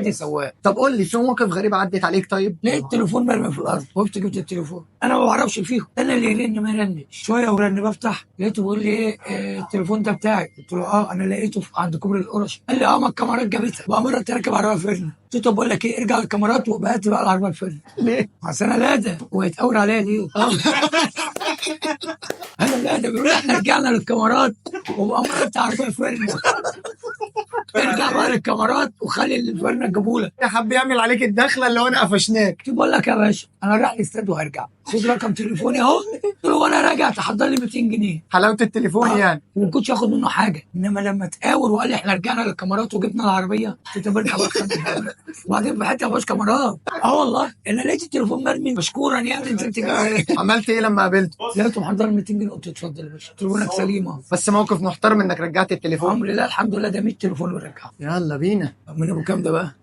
والدي سواق. طب قول لي، في موقف غريب عدت عليك طيب؟ لقيت التليفون مرمي في الارض، وقفت جبت التليفون، انا ما بعرفش فيهم، انا اللي يرن ما يرنش شويه ورن، بفتح لقيته بيقول لي ايه التليفون ده بتاعي؟ قلت له اه انا لقيته عند كوبري القرش. قال لي اه ما الكاميرات جابتها بقى، مره راكب عربيه فرن. قلت له طب بقول لك ايه، ارجع الكاميرات وبقيت بقى العربيه الفرن. ليه؟ عشان انا لاده ويتقور عليا ليه؟ انا لاده بيقول احنا رجعنا للكاميرات وبقى عربيه فرن. ارجع بقى للكاميرات وخلي الفرن يجيبهولك. حب يعمل عليك الدخله اللي هو انا قفشناك. قلت له بقول لك يا باشا انا رايح الاستاد وهرجع، خد رقم تليفوني اهو. قلت له وانا راجع تحضر لي 200 جنيه. حلاوه التليفون يعني. وما كنتش اخد منه حاجه، انما لما تقاور وقال لي احنا رجعنا للكاميرات وجبنا العربيه، قلت له برجع بقى وبعدين في حته ما فيهاش كاميرات. اه والله انا لقيت التليفون مرمي مشكورا يعني. انت عملت ايه لما قابلته؟ لقيته محضر 200 جنيه. قلت له اتفضل يا باشا، تليفونك سليمه. بس موقف محترم انك رجعت التليفون. الحمد لله الحمد لله، ده 100 تليفون ورجعه. يلا بينا. من ابو كام ده بقى؟